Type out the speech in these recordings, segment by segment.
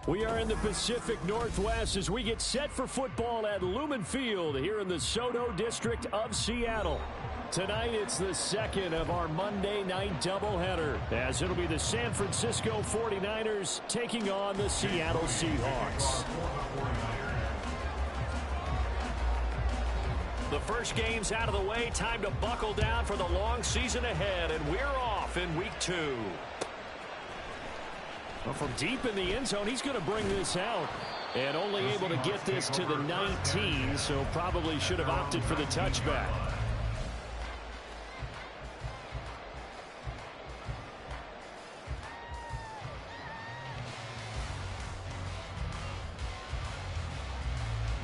We are in the Pacific Northwest as we get set for football at Lumen Field here in the SoDo district of Seattle. Tonight, it's the second of our Monday night doubleheader, as it'll be the San Francisco 49ers taking on the Seattle Seahawks. The first game's out of the way. Time to buckle down for the long season ahead, and we're off in week 2. Well, from deep in the end zone, he's going to bring this out. And only able to get this to the 19, so probably should have opted for the touchback.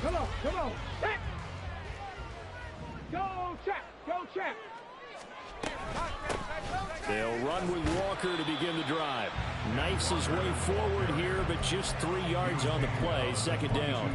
Come on. Hey. Go, check. They'll run with Walker to begin the drive. Knifes his way forward here, but just 3 yards on the play. Second down.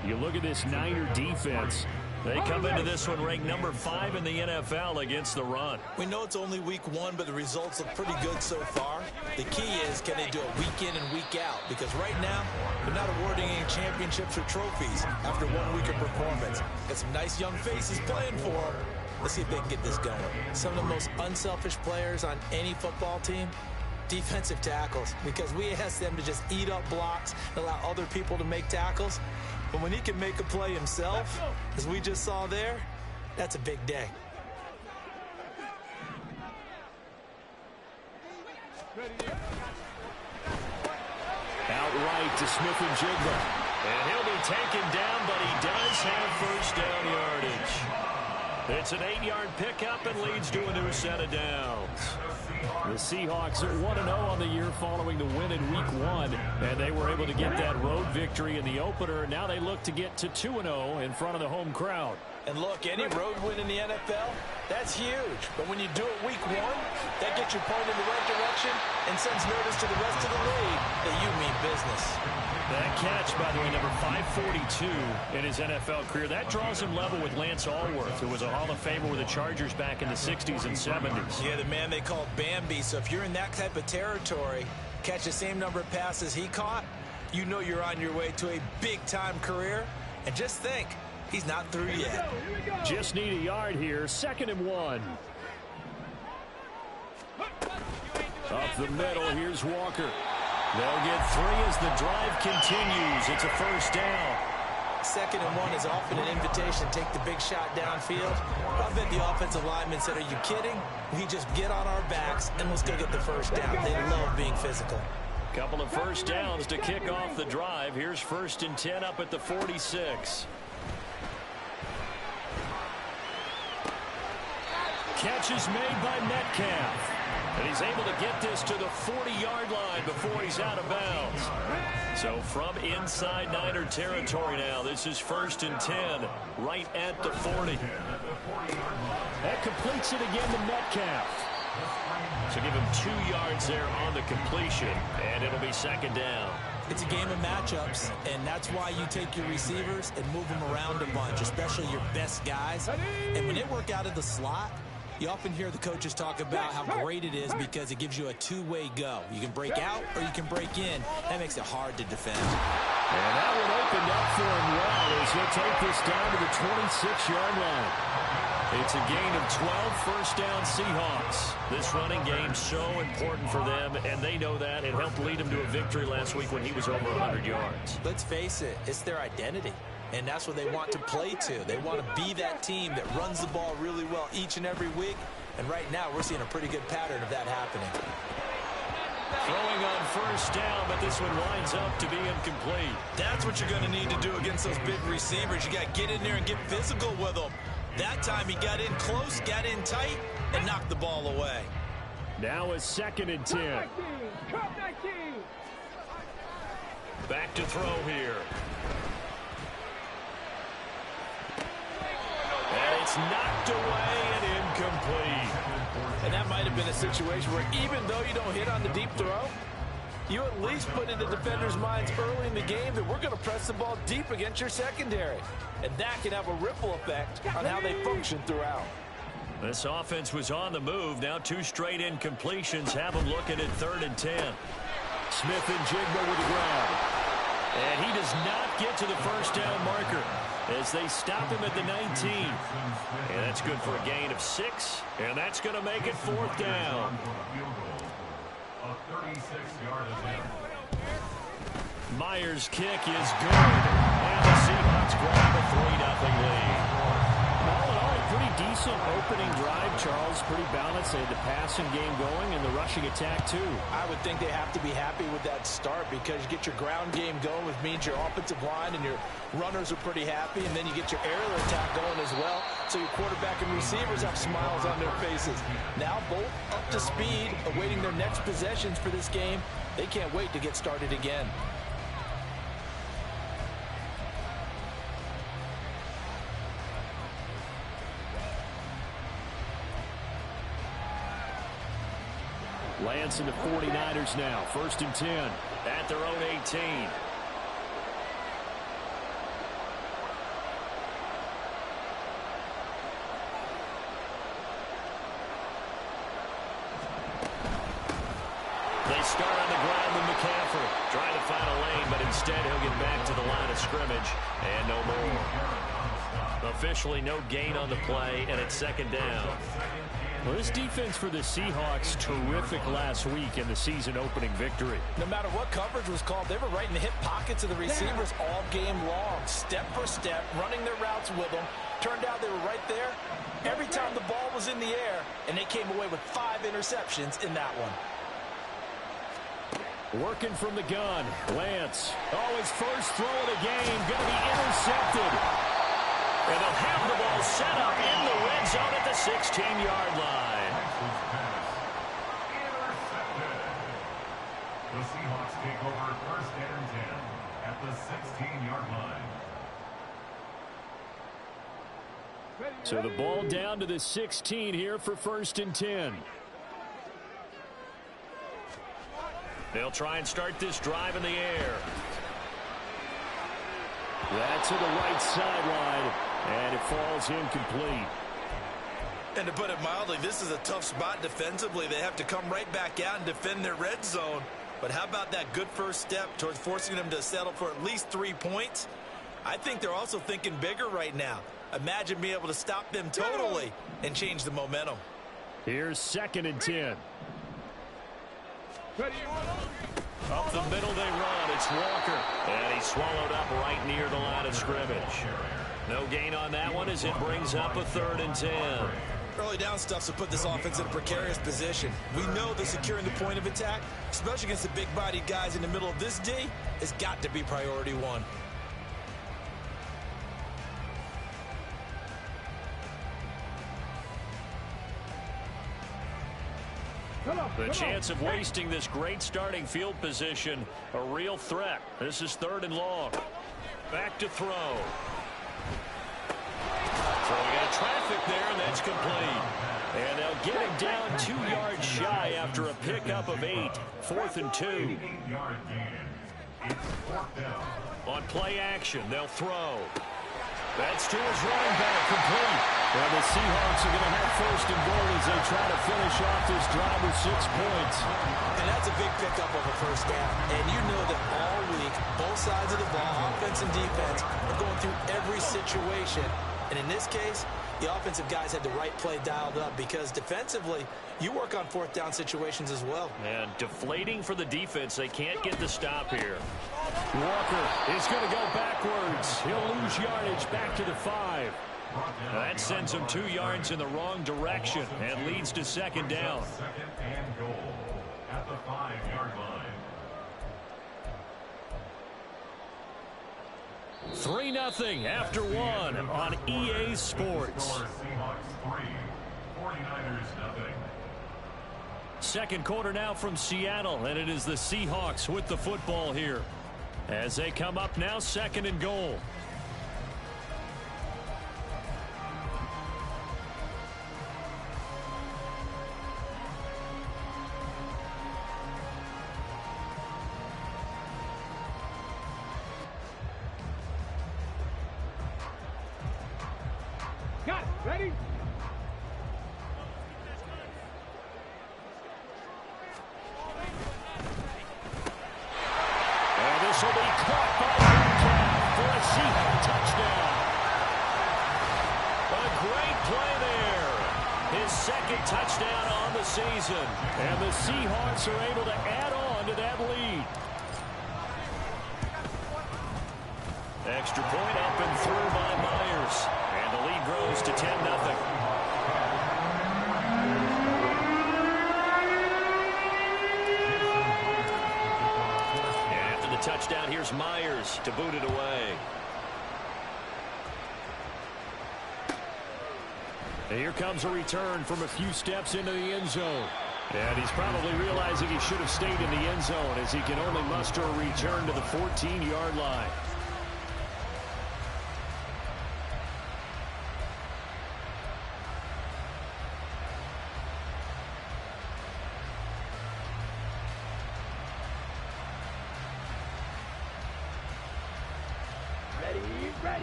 You look at this Niner defense. They come into this one ranked number 5 in the NFL against the run. We know it's only week 1, but the results look pretty good so far. The key is, can they do it week in and week out? Because right now, they're not awarding any championships or trophies after 1 week of performance. Got some nice young faces playing for them. Let's see if they can get this going. Some of the most unselfish players on any football team, defensive tackles, because we ask them to just eat up blocks and allow other people to make tackles. But when he can make a play himself, as we just saw there, that's a big day. Outright to Smith-Njigba. And he'll be taken down, but he does have first down yardage. It's an 8-yard pickup and leads to a new set of downs. The Seahawks are 1-0 on the year following the win in week 1, and they were able to get that road victory in the opener. Now they look to get to 2-0 in front of the home crowd. And look, any road win in the NFL, that's huge. But when you do it week 1, that gets you pointed in the right direction and sends notice to the rest of the league that you mean business. That catch, by the way, number 542 in his NFL career. That draws him level with Lance Allworth, who was a Hall of Famer with the Chargers back in the 60s and 70s. Yeah, the man they called Bambi. So if you're in that type of territory, catch the same number of passes he caught, you know you're on your way to a big-time career. And just think, he's not through yet. Just need a yard here. 2nd and 1. Up the middle, here's Walker. They'll get 3 as the drive continues. It's a first down. 2nd and 1 is often an invitation. Take the big shot downfield. I bet the offensive lineman said, are you kidding? We just get on our backs and let's go get the first down. They love being physical. Couple of first downs to kick off the drive. Here's 1st and 10 up at the 46. Catch is made by Metcalf. And he's able to get this to the 40-yard line before he's out of bounds. So from inside Niner territory now, this is 1st and 10, right at the 40. That completes it again to Metcalf. So give him 2 yards there on the completion, and it'll be 2nd down. It's a game of matchups, and that's why you take your receivers and move them around a bunch, especially your best guys. And when they work out of the slot, you often hear the coaches talk about how great it is because it gives you a two-way go. You can break out or you can break in. That makes it hard to defend. And that one opened up for him well as he'll take this down to the 26-yard line. It's a gain of 12, first down Seahawks. This running game so important for them, and they know that. It helped lead them to a victory last week when he was over 100 yards. Let's face it, it's their identity. And that's what they want to play to. They want to be that team that runs the ball really well each and every week. And right now, we're seeing a pretty good pattern of that happening. Throwing on first down, but this one winds up to be incomplete. That's what you're going to need to do against those big receivers. You got to get in there and get physical with them. That time he got in close, got in tight, and knocked the ball away. Now a 2nd and 10. Back to throw here. And it's knocked away and incomplete. And that might have been a situation where even though you don't hit on the deep throw, you at least put in the defenders' minds early in the game that we're going to press the ball deep against your secondary. And that can have a ripple effect on how they function throughout. This offense was on the move. Now 2 straight incompletions have them looking at 3rd and 10. Smith and Jigba with the ground. And he does not get to the first down marker as they stop him at the 19. And that's good for a gain of 6. And that's going to make it 4th down. Myers' kick is good. And the Seahawks grab a 3-0 lead. All in all, a pretty decent opening drive, Charles. Pretty balanced. They had the passing game going and the rushing attack, too. I would think they have to be happy with that start because you get your ground game going, which means your offensive line and your runners are pretty happy, and then you get your aerial attack going as well. So your quarterback and receivers have smiles on their faces. Now both up to speed, awaiting their next possessions for this game. They can't wait to get started again. Lance and the 49ers now. 1st and 10 at their own 18. They start on the ground with McCaffrey. Trying to find a lane, but instead he'll get back to the line of scrimmage. And no more. Officially no gain on the play, and it's 2nd down. Well, this defense for the Seahawks, terrific last week in the season-opening victory. No matter what coverage was called, they were right in the hip pockets of the receivers all game long, step for step, running their routes with them. Turned out they were right there every time the ball was in the air, and they came away with 5 interceptions in that one. Working from the gun, Lance. Oh, his first throw of the game, going to be intercepted. And they'll have the ball set up in the red zone at the 16-yard line. The Seahawks take over 1st and 10 at the 16-yard line. So the ball down to the 16 here for 1st and 10. They'll try and start this drive in the air. That's to the right sideline, and it falls incomplete. And to put it mildly, this is a tough spot defensively. They have to come right back out and defend their red zone. But how about that good first step towards forcing them to settle for at least 3 points? I think they're also thinking bigger right now. Imagine being able to stop them totally and change the momentum. Here's 2nd and 10. Up the middle they run. It's Walker. And he's swallowed up right near the line of scrimmage. No gain on that one as it brings up a 3rd and 10. Early down stuff to put this offense in a precarious position. We know that securing the point of attack, especially against the big-bodied guys in the middle of this D, has got to be priority 1. The chance of wasting this great starting field position, a real threat. This is 3rd and long. Back to throw. So we got traffic there, and that's complete. And they'll get him down 2 yards shy after a pickup of 8. 4th and 2. On play action, they'll throw. That's to his running back, complete. Well, the Seahawks are going to have 1st and goal as they try to finish off this drive with 6 points. And that's a big pickup of a first down. And you know that all week, both sides of the ball, offense and defense, are going through every situation. And in this case, the offensive guys had the right play dialed up because defensively, you work on fourth down situations as well. And deflating for the defense. They can't get the stop here. Walker is going to go backwards. He'll lose yardage back to the 5. That sends him 2 yards in the wrong direction and leads to second down. Second and goal at the 5-yard line. 3-0 after 1 on EA Sports. Seahawks 3, 49ers nothing. Second quarter now from Seattle, and it is the Seahawks with the football here as they come up now, second and goal. Got it. Ready? And this will be caught by Metcalf for a Seahawks touchdown. A great play there. His second touchdown on the season. And the Seahawks are able to add on to that lead. Extra point up and through by Myers. And the lead grows to 10-0. Touchdown. Here's Myers to boot it away. And here comes a return from a few steps into the end zone. And he's probably realizing he should have stayed in the end zone as he can only muster a return to the 14-yard line.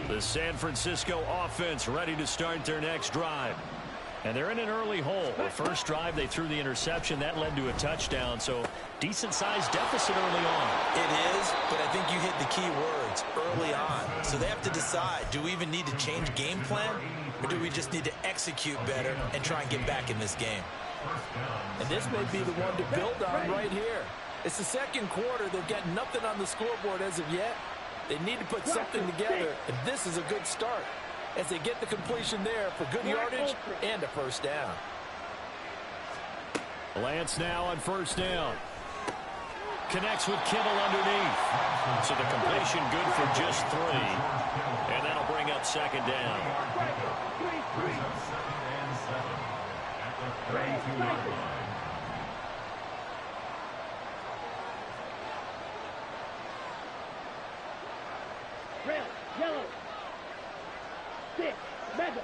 The San Francisco offense ready to start their next drive. And they're in an early hole. The first drive, they threw the interception. That led to a touchdown. So decent-sized deficit early on. It is, but I think you hit the key words, early on. So they have to decide, do we even need to change game plan? Or do we just need to execute better and try and get back in this game? And this may be the one to build on right here. It's the second quarter. They've got nothing on the scoreboard as of yet. They need to put something together, and this is a good start as they get the completion there for good yardage and a first down. Lance now on first down. Connects with Kittle underneath. So the completion good for just 3. And that'll bring up second down. At the 32-yard line. Red, yellow, 6, mega,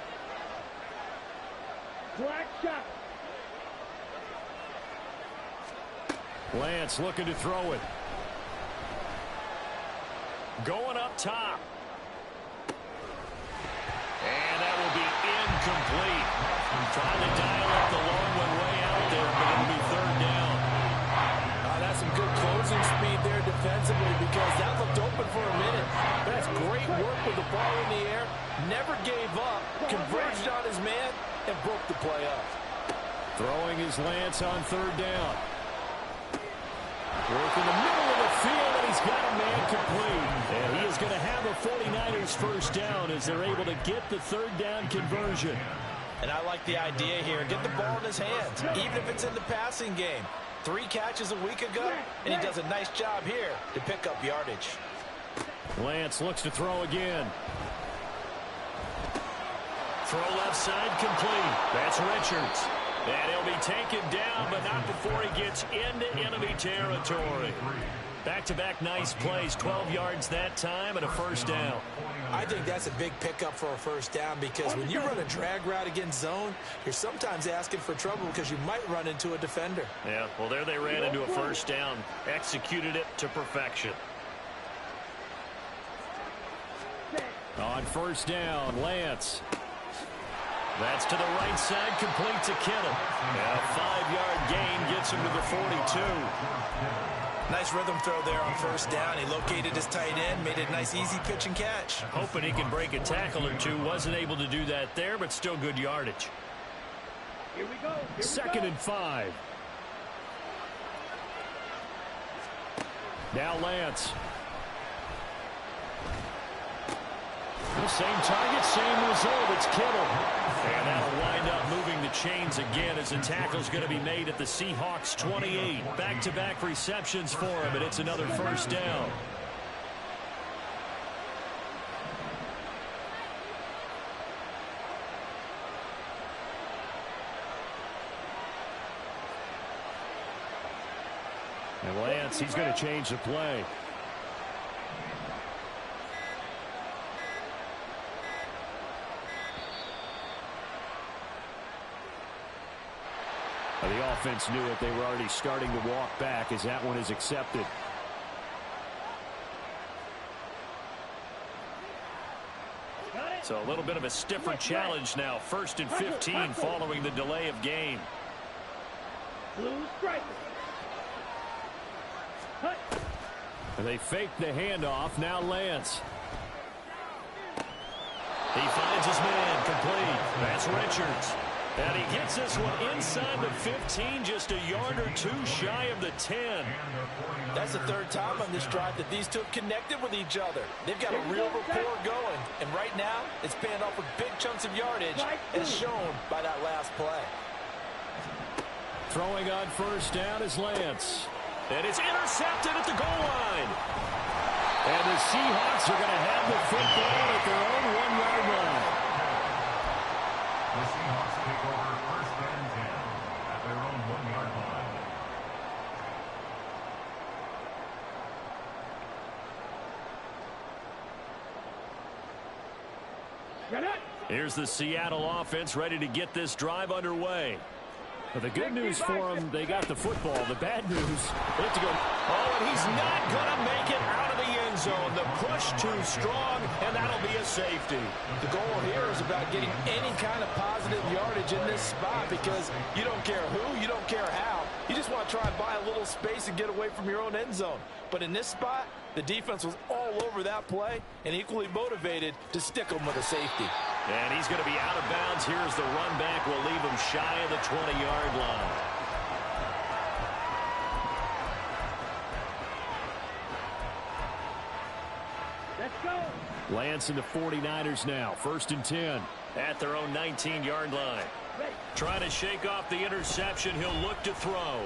black shot. Lance looking to throw it. Going up top. And that will be incomplete. Trying to dial up the long one way out there, but it'll be third down. That's some good closing speed there defensively because that looked open for a minute. That's great work with the ball in the air. Never gave up, converged on his man, and broke the play up. Throwing his Lance on third down. Work in the middle of the field, and he's got a man complete. And he is going to have a 49ers first down as they're able to get the third down conversion. And I like the idea here. Get the ball in his hands, even if it's in the passing game. 3 catches a week ago, and he does a nice job here to pick up yardage. Lance looks to throw again. Throw left side complete. That's Richards. And he'll be taken down, but not before he gets into enemy territory. Back-to-back nice plays, 12 yards that time and a first down. I think that's a big pickup for a first down because when you run a drag route against zone, you're sometimes asking for trouble because you might run into a defender. Yeah, well, there they ran into a first down, executed it to perfection. On first down, Lance. That's to the right side, complete to Kittle. And a 5-yard gain gets him to the 42. Nice rhythm throw there on first down. He located his tight end, made it a nice easy pitch and catch. Hoping he can break a tackle or two. Wasn't able to do that there, but still good yardage. Here we go. Second and 5. Now Lance. The same target, same result. It's Kittle. And that'll wind up moving the chains again as the tackle's going to be made at the Seahawks 28. Back-to-back receptions for him, and it's another first down. And Lance, he's going to change the play. The offense knew it. They were already starting to walk back as that one is accepted. So a little bit of a stiffer challenge now. 1st and 15 following the delay of game. Blue striker. And they fake the handoff. Now Lance. He finds his man complete. That's Richards. And he gets this one inside the 15, just a yard or two shy of the 10. That's the third time on this drive that these two have connected with each other. They've got a real rapport going. And right now, it's paying off with big chunks of yardage, as shown by that last play. Throwing on first down is Lance. And it's intercepted at the goal line. And the Seahawks are going to have the football at their own 1-yard line. The Seahawks take over 1st and 10 at their own 1-yard line. Here's the Seattle offense ready to get this drive underway. But the good news for them, they got the football. The bad news, they have to go. Oh, and he's not going to make it out of the end zone. The push too strong, and that'll be a safety. The goal here is about getting any kind of positive yardage in this spot because you don't care who, you don't care how. You just want to try and buy a little space and get away from your own end zone. But in this spot, the defense was all over that play and equally motivated to stick them with a safety. And he's going to be out of bounds. Here's the run back. We'll leave him shy of the 20-yard line. Let's go. Lance and the 49ers now. 1st and 10 at their own 19-yard line. Trying to shake off the interception. He'll look to throw.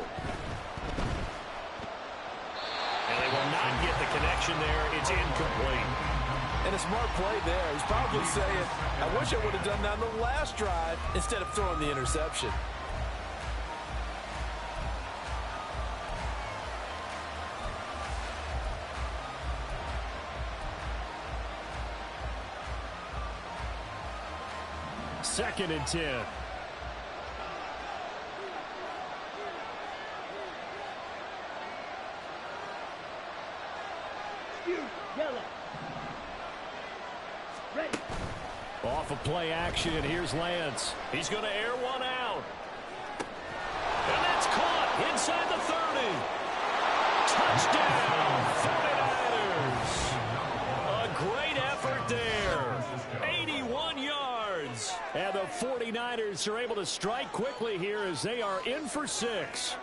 And they will not get the connection there. It's incomplete. And a smart play there. He's probably saying, I wish I would have done that on the last drive instead of throwing the interception. Second and 10. Yellow. Ready. Off of play action, here's Lance. He's going to air one out. And that's caught inside the 30. Touchdown, 49ers. A great effort there. 81 yards. And the 49ers are able to strike quickly here as they are in for 6.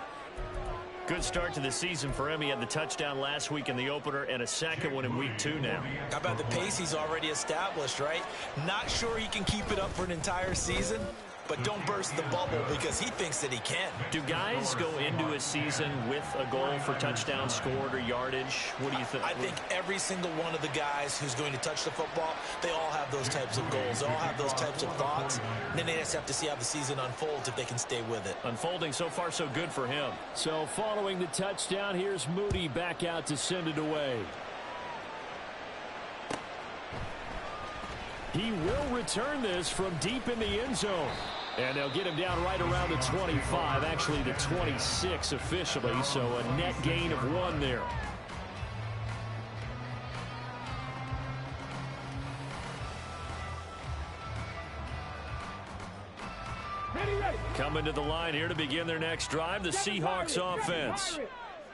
Good start to the season for him. He had the touchdown last week in the opener and a second one in week 2 now. How about the pace he's already established, right? Not sure he can keep it up for an entire season, but don't burst the bubble because he thinks that he can. Do guys go into a season with a goal for touchdowns scored or yardage? What do you think? I think every single one of the guys who's going to touch the football, they all have those types of goals. They all have those types of thoughts. And then they just have to see how the season unfolds if they can stay with it. Unfolding so far so good for him. So following the touchdown, here's Moody back out to send it away. He will return this from deep in the end zone. And they'll get him down right around the 25, actually the 26 officially, so a net gain of 1 there. Ready. Coming to the line here to begin their next drive, the Seahawks offense.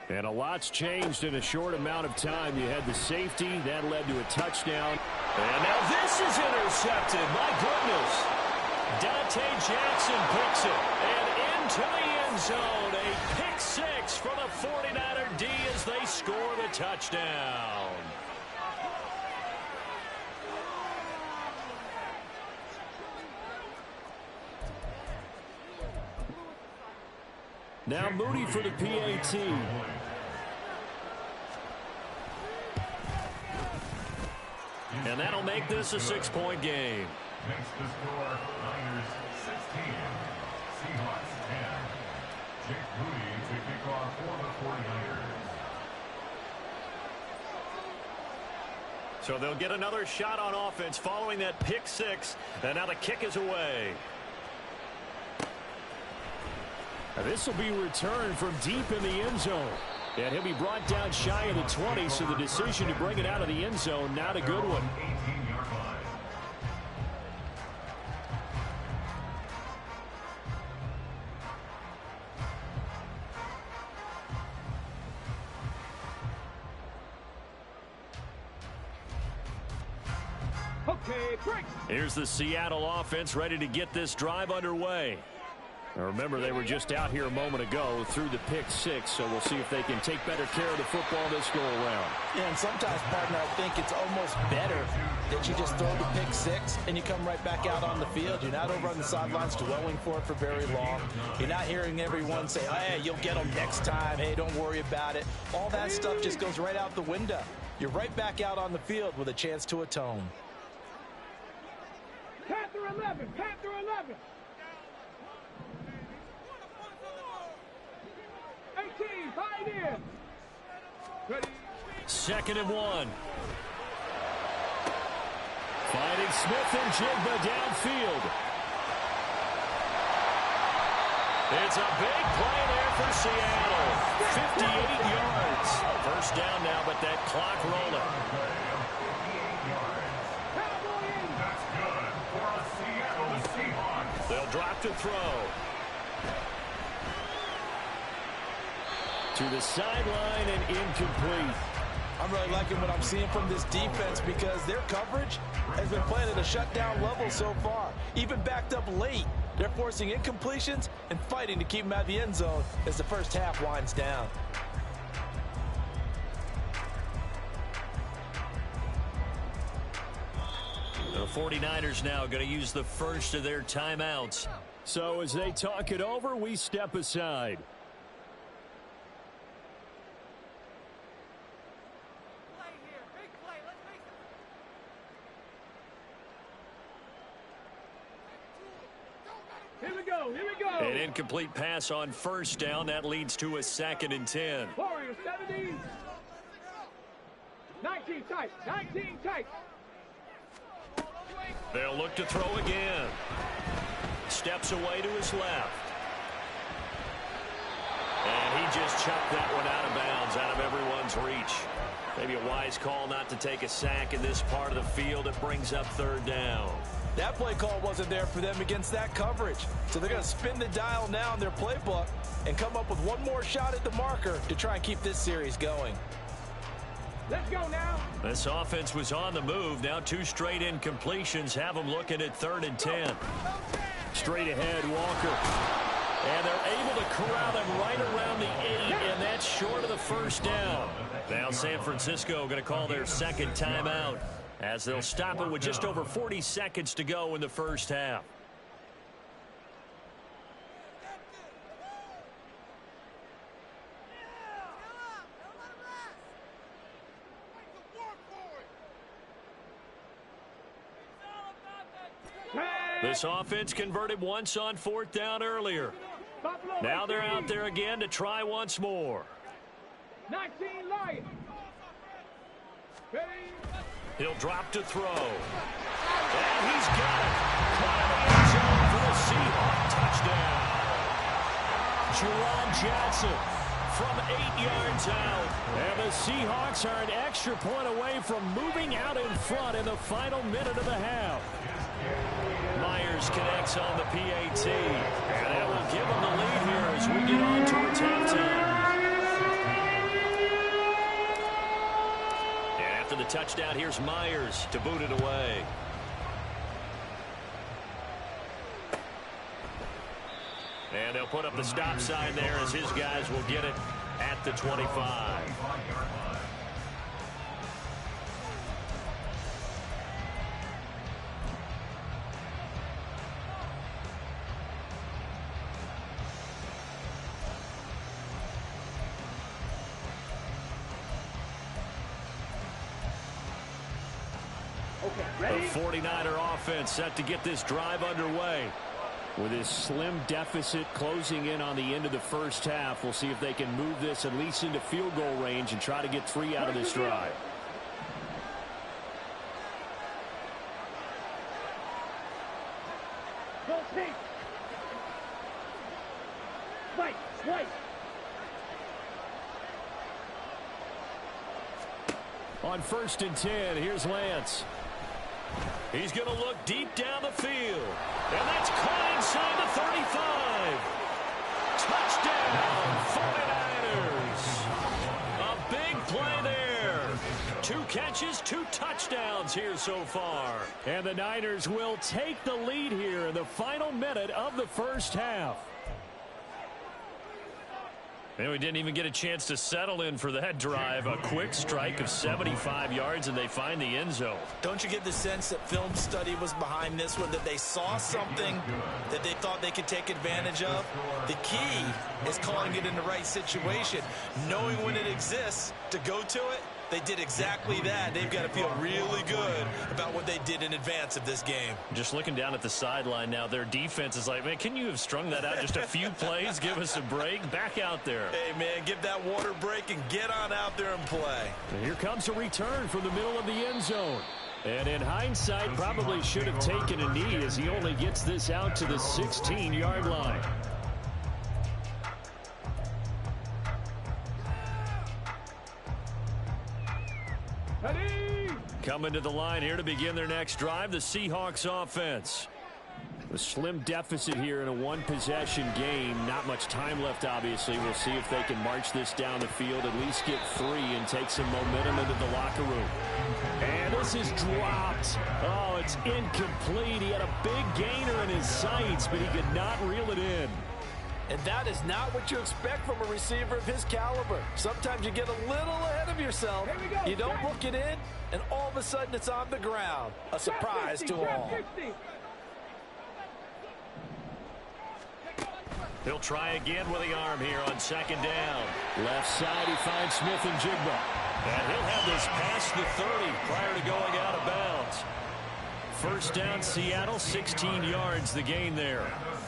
And a lot's changed in a short amount of time. You had the safety. That led to a touchdown. And now this is intercepted. My goodness. Dante Jackson picks it. And into the end zone. A pick six for the 49er D as they score the touchdown. Now Moody for the PAT. And that'll make this a 6-point game. Makes the score Niners 16, Seahawks 10. Jake Moody to kick off for the 49ers. So they'll get another shot on offense following that pick six. And now the kick is away. This will be returned from deep in the end zone. And he'll be brought down shy of the 20, so the decision to bring it out of the end zone, not a good one. 18-yard line. Okay, break. Here's the Seattle offense ready to get this drive underway. Now remember, they were just out here a moment ago through the pick six, so we'll see if they can take better care of the football this go around. Yeah, and sometimes, partner, I think it's almost better that you just throw the pick six and you come right back out on the field. You're not over on the sidelines dwelling for it for very long. You're not hearing everyone say, oh, hey, you'll get them next time. Hey, don't worry about it. All that stuff just goes right out the window. You're right back out on the field with a chance to atone. Panther 11, Panther 11. 18, fight in. Ready. 2nd and 1. Finding Smith and Jigba downfield. It's a big play there for Seattle. 58 yards. First down now, but that clock rolling. That's good for the Seattle Seahawks. They'll drop to throw. To the sideline and incomplete. I'm really liking what I'm seeing from this defense because their coverage has been playing at a shutdown level so far. Even backed up late, they're forcing incompletions and fighting to keep them out of the end zone as the first half winds down. The 49ers now going to use the first of their timeouts. So as they talk it over, we step aside. Here we go, here we go. An incomplete pass on first down. That leads to a 2nd and 10. Warriors 70. 19 tight, 19 tight. They'll look to throw again. Steps away to his left. And he just chucked that one out of bounds, out of everyone's reach. Maybe a wise call not to take a sack in this part of the field. It brings up 3rd down. That play call wasn't there for them against that coverage. So they're going to spin the dial now in their playbook and come up with one more shot at the marker to try and keep this series going. Let's go now. This offense was on the move. Now 2 straight incompletions have them looking at 3rd and 10. Straight ahead, Walker. And they're able to corral them right around the 8, and that's short of the first down. Now San Francisco going to call their 2nd timeout as they'll stop it with just over 40 seconds to go in the first half. This offense converted once on 4th down earlier. Now they're out there again to try once more. 19 Lions. Ready. He'll drop to throw. And he's got it. Caught in the end zone for the Seahawk touchdown. Juwan Johnson from 8 yards out. And the Seahawks are an extra point away from moving out in front in the final minute of the half. Myers connects on the PAT. And that will give them the lead here as we get on towards halftime. touchdown. Here's Myers to boot it away. And they'll put up the stop sign there as his guys will get it at the 25. Ready? The 49er offense set to get this drive underway. With this slim deficit closing in on the end of the first half, we'll see if they can move this at least into field goal range and try to get 3 out of this drive. Go take. Fight. Swipe. On 1st and 10, here's Lance. He's going to look deep down the field. And that's caught inside the 35. Touchdown, 49ers. A big play there. 2 catches, 2 touchdowns here so far. And the Niners will take the lead here in the final minute of the first half. And we didn't even get a chance to settle in for that drive. A quick strike of 75 yards, and they find the end zone. Don't you get the sense that film study was behind this one, that they saw something that they thought they could take advantage of? The key is calling it in the right situation, knowing when it exists to go to it. They did exactly that. They've got to feel really good about what they did in advance of this game. Just looking down at the sideline now, their defense is like, man, can you have strung that out just a few plays? Give us a break. Back out there. Hey, man, give that water break and get on out there and play. And here comes a return from the middle of the end zone. And in hindsight, probably should have taken a knee as he only gets this out to the 16-yard line. Ready? Coming to the line here to begin their next drive, the Seahawks offense. A slim deficit here in a one-possession game. Not much time left, obviously. We'll see if they can march this down the field, at least get 3 and take some momentum into the locker room. And this is dropped. Oh, it's incomplete. He had a big gainer in his sights, but he could not reel it in. And that is not what you expect from a receiver of his caliber. Sometimes you get a little ahead of yourself. You don't look it in, and all of a sudden it's on the ground. A surprise to all. He'll try again with the arm here on 2nd down. Left side, he finds Smith and Jigba. And he'll have this past the 30 prior to going out of bounds. 1st down, Seattle, 16 yards the gain there.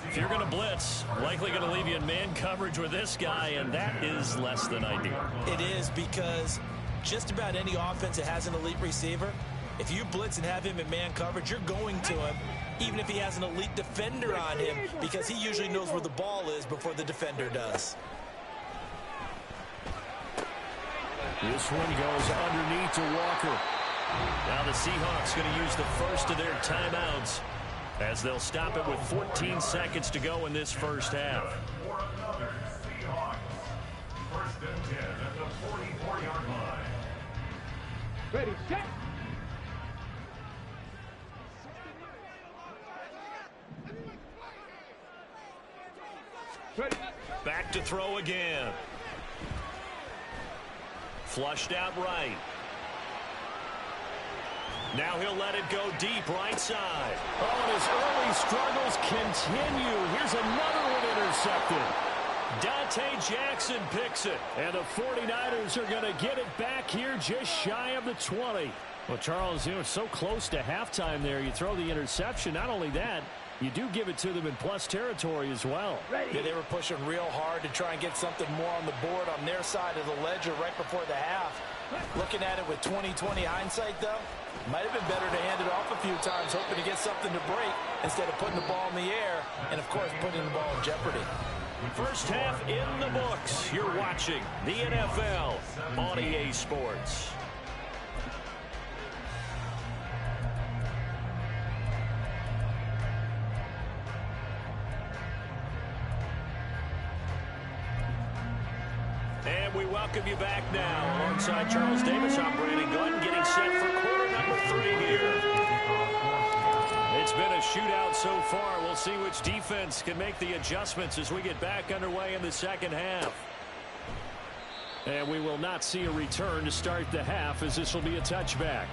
If you're going to blitz, likely going to leave you in man coverage with this guy, and that is less than ideal. It is, because just about any offense that has an elite receiver, if you blitz and have him in man coverage, you're going to him, even if he has an elite defender on him, because he usually knows where the ball is before the defender does. This one goes underneath to Walker. Now the Seahawks going to use the first of their timeouts as they'll stop it with 14 seconds to go in this first half. Seahawks. 1st and 10 at the 44-yard line. Ready, set. Ready. Back to throw again. Flushed out right. Now he'll let it go deep right side. Oh, and his early struggles continue. Here's another one intercepted. Dante Jackson picks it. And the 49ers are going to get it back here just shy of the 20. Well, Charles, you know, it's so close to halftime there. You throw the interception. Not only that, you do give it to them in plus territory as well. Yeah, they were pushing real hard to try and get something more on the board on their side of the ledger right before the half. Looking at it with 20/20 hindsight, though, might have been better to hand it off a few times, hoping to get something to break instead of putting the ball in the air and, of course, putting the ball in jeopardy. First half in the books. You're watching the NFL on EA Sports. And And we welcome you back now. Alongside Charles Davis, I'm Brandon Gunn, getting set for quarter number 3 here. It's been a shootout so far. We'll see which defense can make the adjustments as we get back underway in the second half. And we will not see a return to start the half, as this will be a touchback.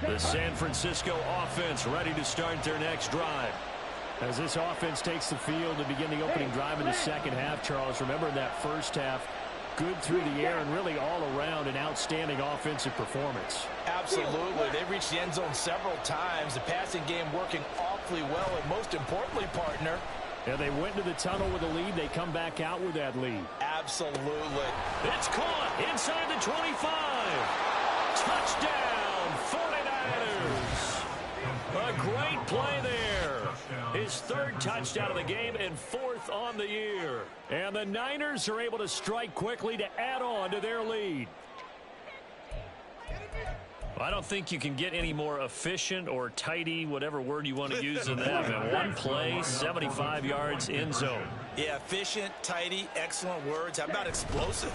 The San Francisco offense ready to start their next drive. As this offense takes the field to begin the opening drive in the second half, Charles, remember in that first half, good through the air and really all around an outstanding offensive performance. Absolutely. They reached the end zone several times. The passing game working awfully well, and most importantly, partner, Yeah, they went to the tunnel with a lead. They come back out with that lead. absolutely. It's caught inside the 25. Touchdown, 49ers. A great play there. His third touchdown of the game and fourth on the year. And the Niners are able to strike quickly to add on to their lead. I don't think you can get any more efficient or tidy, whatever word you want to use in that. And one play, 75 yards in zone. Yeah, efficient, tidy, excellent words. How about explosive?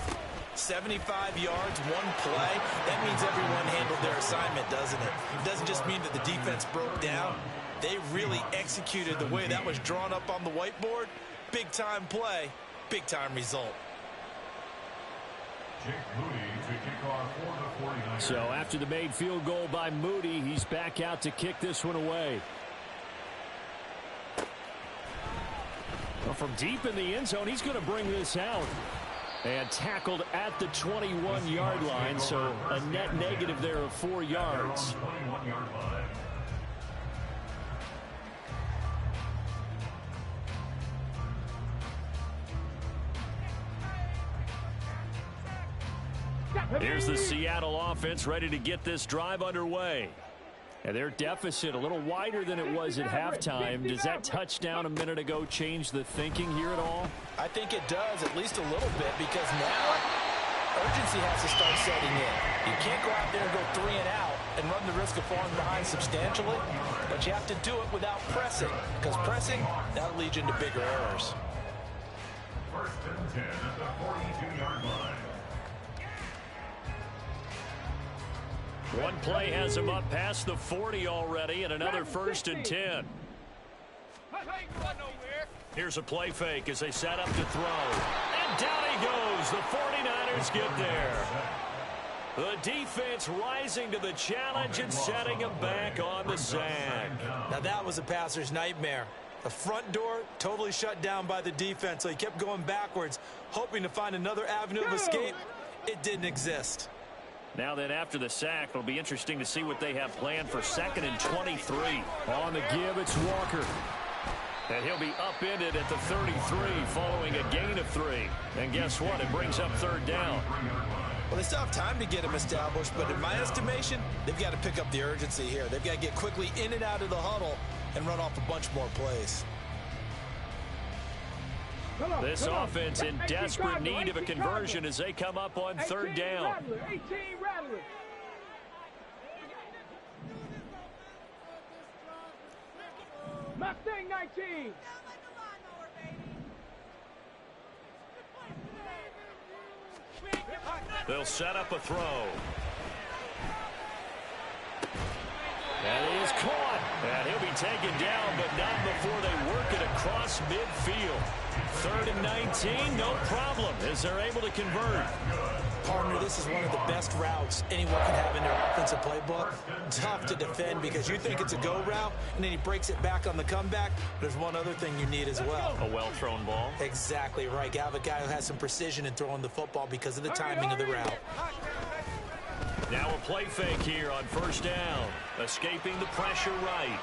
75 yards, one play. That means everyone handled their assignment, doesn't it? It doesn't just mean that the defense broke down. They really executed the way that was drawn up on the whiteboard. Big-time play, big-time result. Jake Moody to kick off for the 49ers. So after the made field goal by Moody, he's back out to kick this one away. Well, from deep in the end zone, he's going to bring this out. And tackled at the 21-yard line, so a net negative there of 4 yards. 21-yard line. Here's the Seattle offense ready to get this drive underway. And their deficit a little wider than it was at halftime. Does that touchdown a minute ago change the thinking here at all? I think it does, at least a little bit, because now urgency has to start setting in. You can't go out there and go 3 and out and run the risk of falling behind substantially, but you have to do it without pressing, because pressing, that'll lead you into bigger errors. First and 10 at the 42-yard line. One play has him up past the 40 already, and another first and 10. Here's a play fake as they set up to throw. And down he goes. The 49ers get there. The defense rising to the challenge and setting him back on the sack. Now that was a passer's nightmare. The front door totally shut down by the defense, so he kept going backwards, hoping to find another avenue of escape. It didn't exist. Now then, after the sack, it'll be interesting to see what they have planned for 2nd and 23. On the give, it's Walker. And he'll be upended at the 33 following a gain of 3. And guess what? It brings up 3rd down. Well, they still have time to get him established, but in my estimation, they've got to pick up the urgency here. They've got to get quickly in and out of the huddle and run off a bunch more plays. This offense in desperate need of a conversion as they come up on 3rd down. 18 Rattler. Mustang 19. They'll set up a throw. And he is caught. And he'll be taken down, but not before they work it across midfield. 3rd and 19, no problem, as they're able to convert. Partner, this is one of the best routes anyone can have in their offensive playbook. Tough to defend because you think it's a go route, and then he breaks it back on the comeback. There's one other thing you need as well. A well-thrown ball. Exactly right. You have a guy who has some precision in throwing the football because of the timing of the route. Now a play fake here on 1st down. Escaping the pressure right.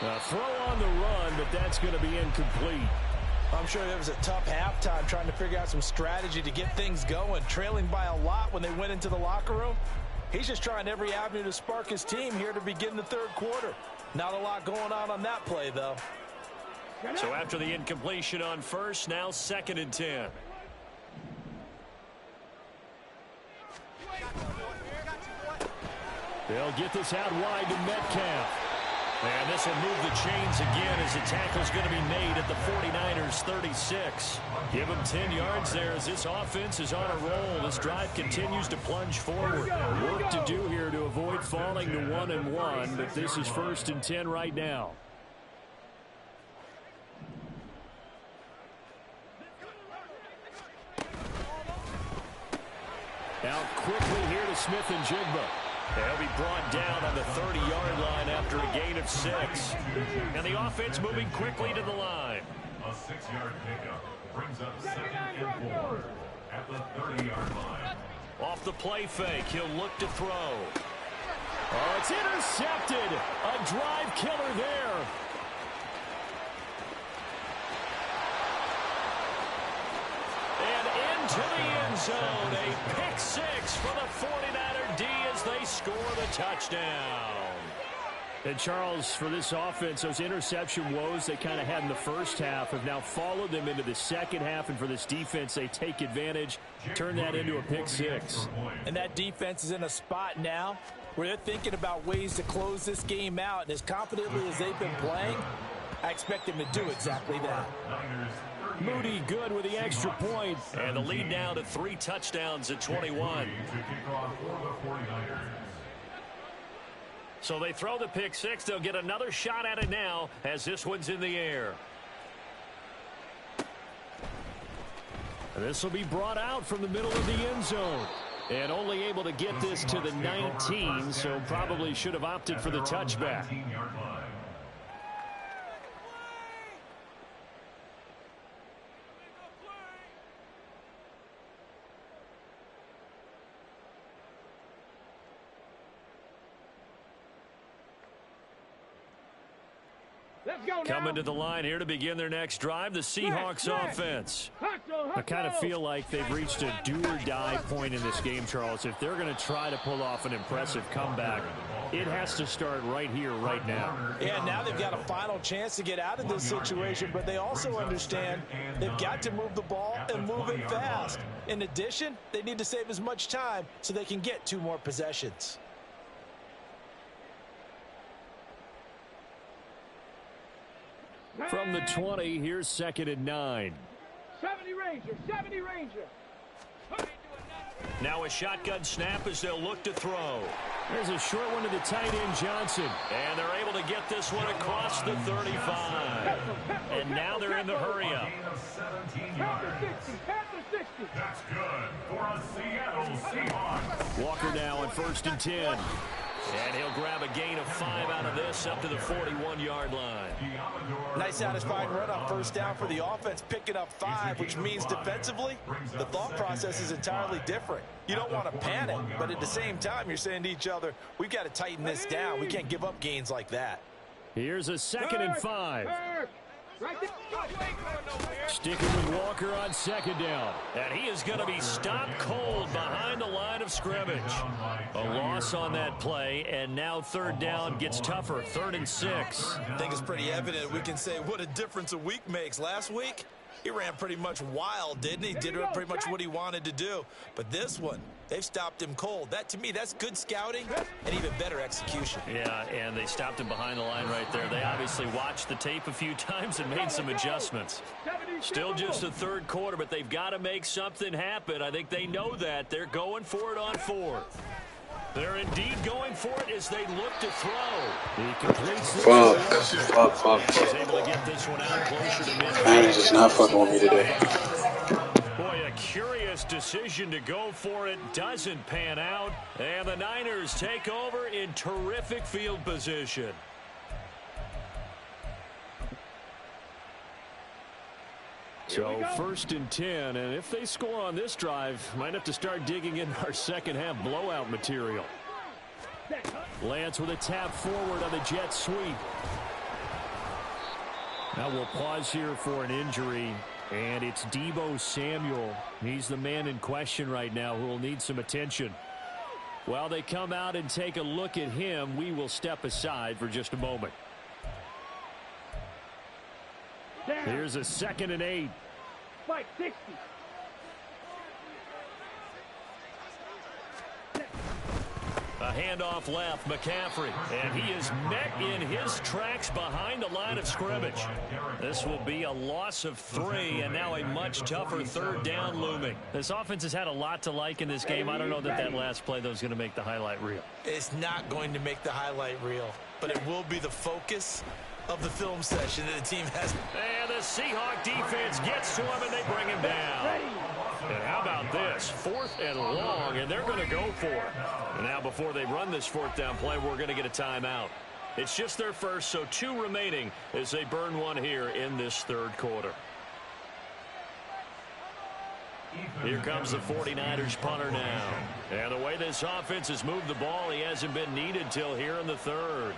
A throw on the run, but that's going to be incomplete. I'm sure there was a tough halftime trying to figure out some strategy to get things going, trailing by a lot when they went into the locker room. He's just trying every avenue to spark his team here to begin the 3rd quarter. Not a lot going on that play, though. So after the incompletion on 1st, now 2nd and 10. They'll get this out wide to Metcalf. And this will move the chains again as the tackle's going to be made at the 49ers 36. Give them 10 yards there as this offense is on a roll. This drive continues to plunge forward. Work to do here to avoid falling to 1-1, but this is 1st and 10 right now. Out quickly here to Smith-Njigba. They'll be brought down on the 30-yard line after a gain of 6. And the offense moving quickly to the line. A 6-yard pickup brings up 2nd and 4 at the 30-yard line. Off the play fake, he'll look to throw. Oh, it's intercepted. A drive killer there. And into the end zone. A pick 6 for the 49er D as they score the touchdown. And Charles, for this offense, those interception woes they kind of had in the first half have now followed them into the second half. And for this defense, they take advantage, turn that into a pick 6. And that defense is in a spot now where they're thinking about ways to close this game out. And as confidently as they've been playing, I expect them to do exactly that. Moody good with the extra point. And the lead now to 3 touchdowns at 21. So they throw the pick 6. They'll get another shot at it now as this one's in the air. This will be brought out from the middle of the end zone. And only able to get this to the 19, so probably should have opted for the touchback. Let's go now. Coming to the line here to begin their next drive, the Seahawks offense. I kind of feel like they've reached a do-or-die point in this game, Charles. If they're going to try to pull off an impressive comeback, it has to start right here, right now. Yeah, now they've got a final chance to get out of this situation, but they also understand they've got to move the ball and move it fast. In addition, they need to save as much time so they can get 2 more possessions. From the 20, here's 2nd and 9. 70 Ranger, 70 Ranger. Now a shotgun snap as they'll look to throw. There's a short one to the tight end, Johnson. And they're able to get this one across the 35. And now they're in the hurry-up. That's good for a Seattle Seahawks. Walker now on 1st and 10. And he'll grab a gain of 5 out of this up to the 41-yard line. Nice satisfying run on 1st down for the offense, picking up 5, which means defensively, the thought process is entirely different. You don't want to panic, but at the same time, you're saying to each other, we've got to tighten this down. We can't give up gains like that. Here's a 2nd and 5. Sticking with Walker on 2nd down. And he is going to be stopped cold behind the line of scrimmage. A loss on that play, and now 3rd down gets tougher. 3rd and 6. I think it's pretty evident. We can say what a difference a week makes. Last week, he ran pretty much wild, didn't he? Did pretty much what he wanted to do. But this one, they've stopped him cold. That, to me, that's good scouting and even better execution. Yeah, and they stopped him behind the line right there. They obviously watched the tape a few times and made some adjustments. Still just the 3rd quarter, but they've got to make something happen. I think they know that. They're going for it on 4th. They're indeed going for it as they look to throw. He completes this. Fuck. He's able to get this one out closer to midfield. Man is just not fucking with me today. Boy, a curious decision to go for it doesn't pan out. And the Niners take over in terrific field position. So 1st and 10, and if they score on this drive, might have to start digging in our second half blowout material. Lance with a tap forward on the jet sweep. Now we'll pause here for an injury, and it's Deebo Samuel. He's the man in question right now who will need some attention. While they come out and take a look at him, we will step aside for just a moment. Here's a 2nd and 8. Fight 60. A handoff left, McCaffrey. And he is met in his tracks behind the line of scrimmage. This will be a loss of 3, and now a much tougher third down looming. This offense has had a lot to like in this game. I don't know that that last play, though, is going to make the highlight reel. It's not going to make the highlight reel, but it will be the focus of the film session that the team has. And the Seahawk defense gets to him, and they bring him down. And how about this? 4th and long, and they're going to go for it. And now before they run this 4th down play, we're going to get a timeout. It's just their first, so 2 remaining as they burn one here in this third quarter. Here comes the 49ers punter now. And the way this offense has moved the ball, he hasn't been needed till here in the third.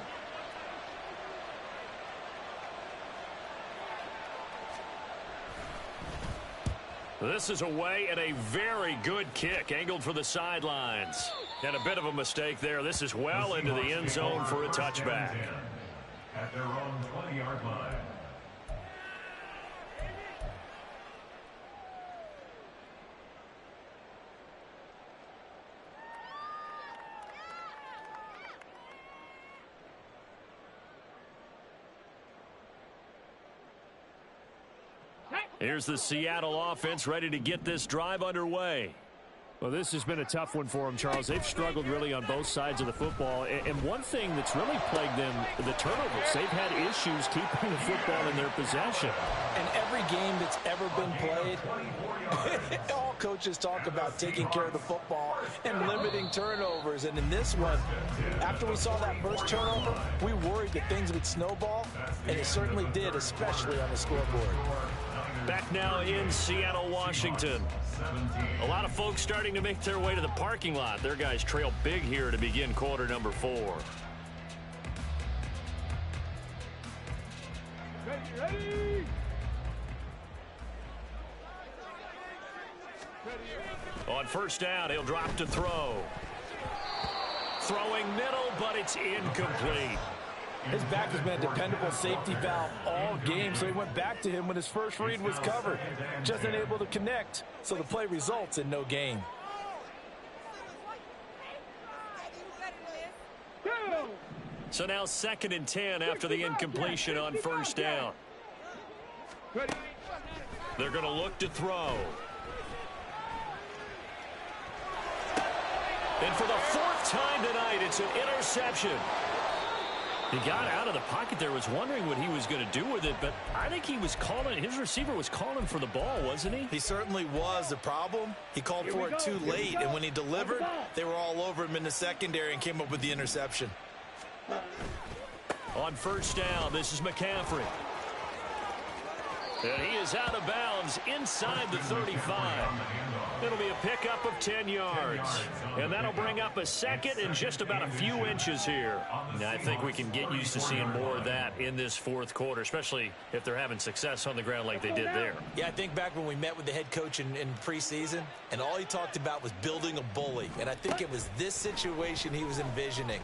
This is away and a very good kick angled for the sidelines. And a bit of a mistake there. This is well into the end zone for a touchback. At their own 20-yard line. Here's the Seattle offense ready to get this drive underway. Well, this has been a tough one for them, Charles. They've struggled really on both sides of the football. And one thing that's really plagued them, the turnovers. They've had issues keeping the football in their possession. And every game that's ever been played, all coaches talk about taking care of the football and limiting turnovers. And in this one, after we saw that first turnover, we worried that things would snowball, and it certainly did, especially on the scoreboard. Back now in Seattle, Washington. A lot of folks starting to make their way to the parking lot. Their guys trail big here to begin quarter number 4. Ready. On first down, he'll drop to throw. Throwing middle, but it's incomplete. His back has been a dependable safety valve all game, so he went back to him when his first read was covered. Just unable to connect, so the play results in no gain. So now 2nd and 10 after the incompletion on first down. They're going to look to throw. And for the 4th time tonight, it's an interception. He got out of the pocket there, was wondering what he was going to do with it, but I think he was calling, his receiver was calling for the ball, wasn't he? He certainly was. The problem, he called for it too late, and when he delivered, they were all over him in the secondary and came up with the interception. On first down, this is McCaffrey. And he is out of bounds inside the 35. It'll be a pickup of 10 yards. And that'll bring up a second and just about a few inches here. Now, I think we can get used to seeing more of that in this 4th quarter, especially if they're having success on the ground like they did there. Yeah, I think back when we met with the head coach in preseason, and all he talked about was building a bully. And I think it was this situation he was envisioning.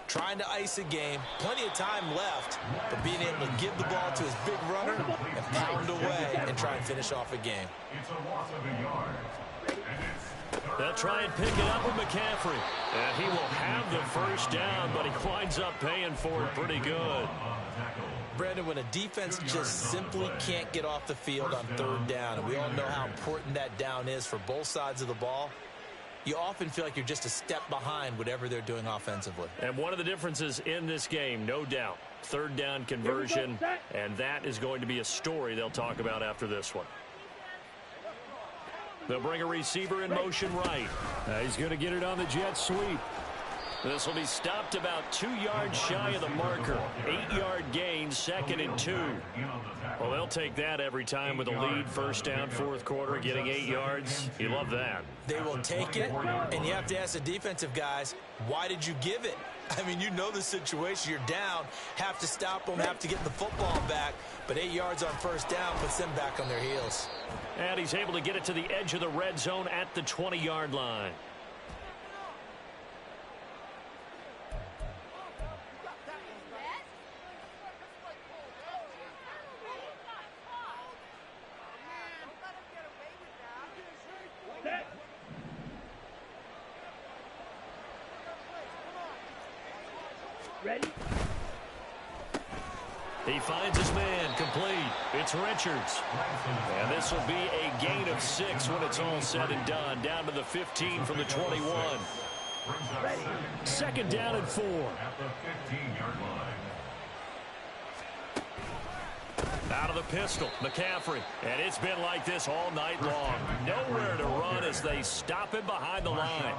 Trying to ice a game, plenty of time left, but being able to give the ball to his big runner and pound away and try and finish off a game. It's a loss of a yard. They'll try and pick it up with McCaffrey. And he will have the first down, but he winds up paying for it pretty good. Brandon, when a defense just simply can't get off the field on 3rd down, and we all know how important that down is for both sides of the ball, you often feel like you're just a step behind whatever they're doing offensively. And one of the differences in this game, no doubt, 3rd down conversion, and that is going to be a story they'll talk about after this one. They'll bring a receiver in motion right. He's going to get it on the jet sweep. This will be stopped about 2 yards shy of the marker. 8-yard gain, 2nd and 2. Well, they'll take that every time with a lead. First down, 4th quarter, getting 8 yards. You love that. They will take it, and you have to ask the defensive guys, why did you give it? I mean, you know the situation. You're down, have to stop them, have to get the football back. But 8 yards on first down puts them back on their heels. And he's able to get it to the edge of the red zone at the 20-yard line. Ready? He finds his man, complete. It's Richards. And this will be a gain of 6 when it's all said and done. Down to the 15 from the 21. Second down and 4. At the 15-yard line. Out of the pistol, McCaffrey. And it's been like this all night long. Nowhere to run as they stop him behind the line.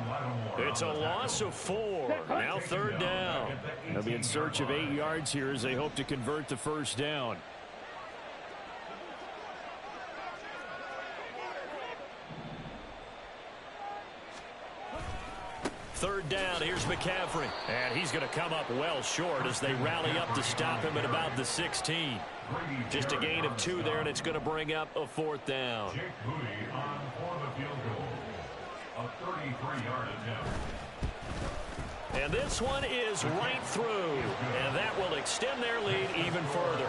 It's a loss of 4. Now third down. They'll be in search of 8 yards here as they hope to convert the first down. Third down, here's McCaffrey. And he's going to come up well short as they rally up to stop him at about the 16. Just a gain of 2 there, and it's going to bring up a fourth down. Jake Moody on for the field goal. A 33-yard attempt. And this one is right through, and that will extend their lead even further.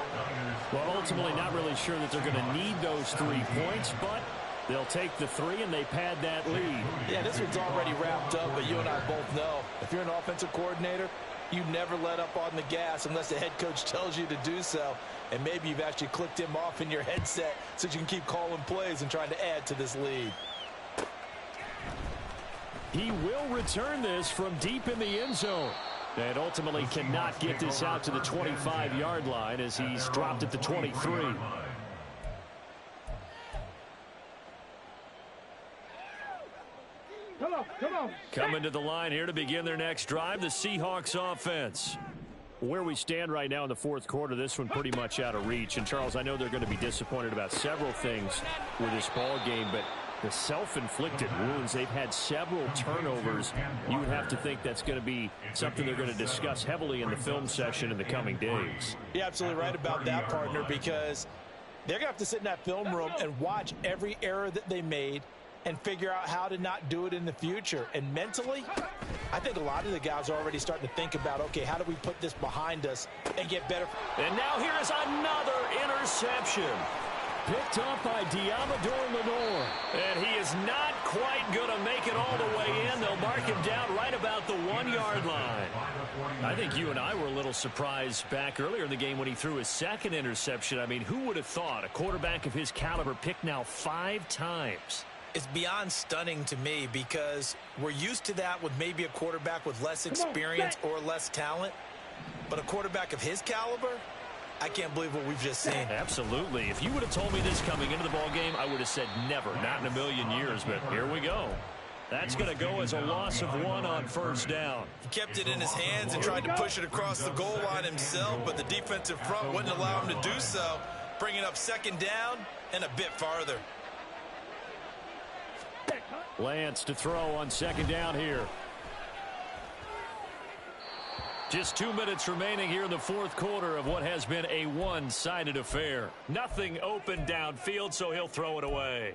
Well, ultimately not really sure that they're going to need those 3 points, but they'll take the 3 and they pad that lead. Yeah, this one's already wrapped up, but you and I both know if you're an offensive coordinator, you never let up on the gas unless the head coach tells you to do so. And maybe you've actually clicked him off in your headset so you can keep calling plays and trying to add to this lead. He will return this from deep in the end zone. And ultimately cannot get this out to the 25-yard line as he's dropped at the 23. Come on, come on. Coming to the line here to begin their next drive, the Seahawks offense. Where we stand right now in the fourth quarter, this one pretty much out of reach. And, Charles, I know they're going to be disappointed about several things with this ball game, but the self-inflicted wounds, they've had several turnovers. You would have to think that's going to be something they're going to discuss heavily in the film session in the coming days. You're absolutely right about that, partner, because they're going to have to sit in that film room and watch every error that they made and figure out how to not do it in the future. And mentally, I think a lot of the guys are already starting to think about, okay, how do we put this behind us and get better? And now here is another interception. Picked up by Diamador Lenore. And he is not quite going to make it all the way in. They'll mark him down right about the 1-yard line. I think you and I were a little surprised back earlier in the game when he threw his second interception. I mean, who would have thought a quarterback of his caliber picked now 5 times? It's beyond stunning to me because we're used to that with maybe a quarterback with less experience or less talent. But a quarterback of his caliber, I can't believe what we've just seen. Absolutely. If you would have told me this coming into the ballgame, I would have said never, not in a million years. But here we go. That's going to go as a loss of 1 on first down. He kept it in his hands and tried to push it across the goal line himself, but the defensive front wouldn't allow him to do so, bringing up second down and a bit farther. Lance to throw on second down here. Just 2 minutes remaining here in the fourth quarter of what has been a one-sided affair. Nothing open downfield, so he'll throw it away.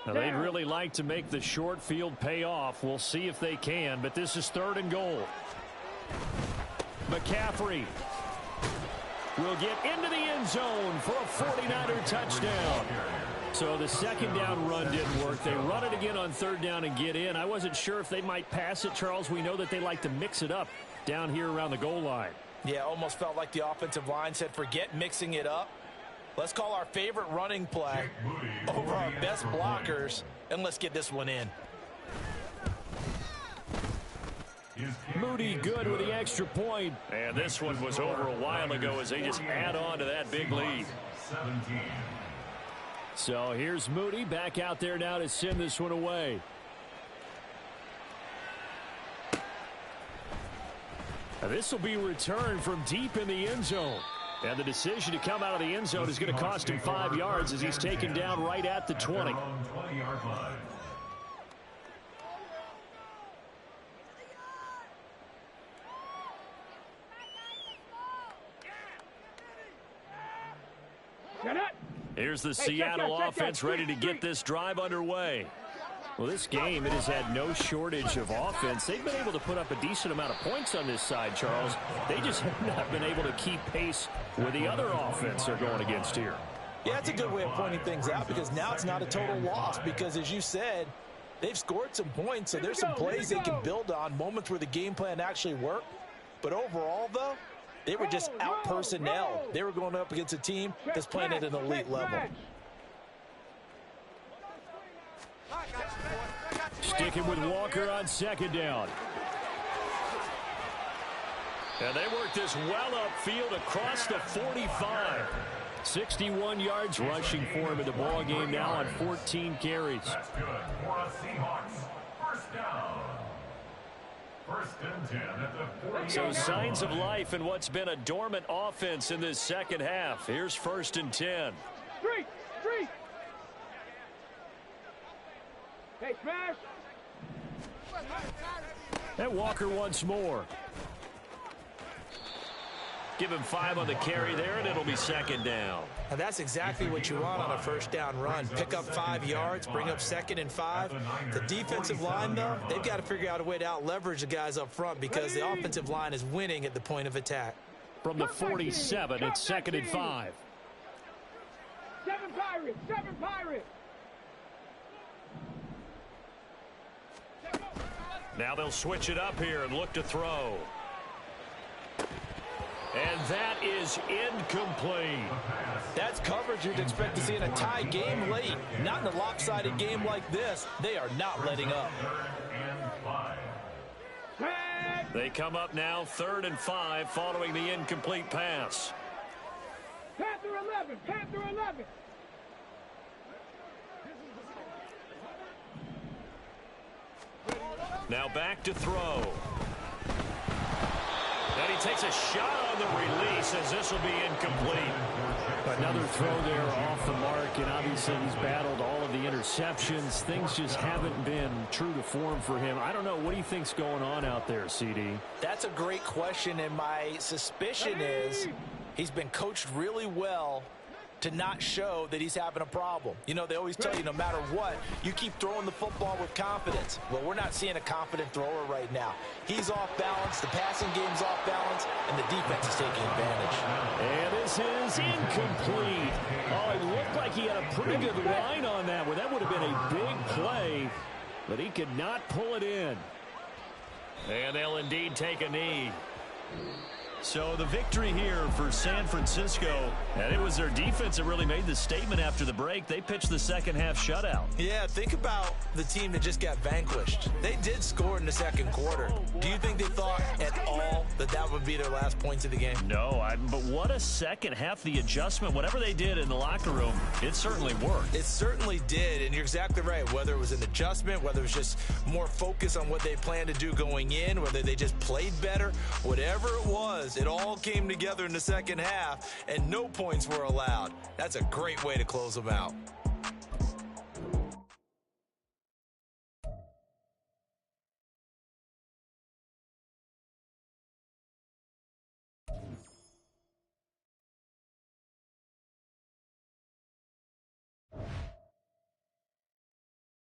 Now, they'd really like to make the short field pay off. We'll see if they can, but this is 3rd and goal. McCaffrey will get into the end zone for a 49er touchdown. So the second down run didn't work. They run it again on 3rd down and get in. I wasn't sure if they might pass it, Charles. We know that they like to mix it up down here around the goal line. Yeah, almost felt like the offensive line said, forget mixing it up. Let's call our favorite running play over our best blockers, and let's get this one in. Moody good with the extra point. And this one was over a while ago as they just add on to that big lead. 17. So here's Moody back out there now to send this one away. Now this will be returned from deep in the end zone. And the decision to come out of the end zone is going to cost him 5 yards as he's taken down right at the 20. 20-yard line. Shut up. Here's the Seattle offense ready to get this drive underway. Well, this game, it has had no shortage of offense. They've been able to put up a decent amount of points on this side, Charles. They just have not been able to keep pace with the other offense they're going against here. Yeah, that's a good way of pointing things out because now it's not a total loss because, as you said, they've scored some points, so there's some plays they can build on, moments where the game plan actually worked. But overall, though, they were just out-personnel. They were going up against a team that's playing at an elite level. Sticking with Walker on second down. And they work this well upfield across the 45. 61 yards rushing for him in the ball game now on 14 carries. That's good for a Seahawks. First down. First and 10 at the 40. So signs of life in what's been a dormant offense in this second half. Here's first and 10. Street! Hey, smash! And Walker once more. Give him 5 on the carry there, and it'll be second down. And that's exactly what you want on a first down run. Pick up 5 yards, bring up second and 5. The defensive line, though, they've got to figure out a way to out-leverage the guys up front because the offensive line is winning at the point of attack. From the 47, it's second and 5. 7 Pirates! Now they'll switch it up here and look to throw. And that is incomplete. That's coverage you'd expect to see in a tie game late. Not in a lopsided game like this. They are not letting up. They come up now 3rd and 5 following the incomplete pass. Panther 11! Now back to throw. And he takes a shot on the release as this will be incomplete. Another throw there off the mark, and obviously he's battled all of the interceptions. Things just haven't been true to form for him. I don't know. What do you think's going on out there, CD? That's a great question, and my suspicion is he's been coached really well to not show that he's having a problem. You know, they always tell you no matter what, you keep throwing the football with confidence. Well, we're not seeing a confident thrower right now. He's off balance, the passing game's off balance, and the defense is taking advantage. And this is incomplete. Oh, it looked like he had a pretty good line on that one. That would have been a big play, but he could not pull it in. And they'll indeed take a knee. So the victory here for San Francisco, and it was their defense that really made the statement after the break. They pitched the second half shutout. Yeah, think about the team that just got vanquished. They did score in the second quarter. Do you think they thought at all that that would be their last points of the game? No, but what a second half. The adjustment, whatever they did in the locker room, it certainly worked. It certainly did, and you're exactly right. Whether it was an adjustment, whether it was just more focus on what they planned to do going in, whether they just played better, whatever it was, it all came together in the second half, and no points were allowed. That's a great way to close them out.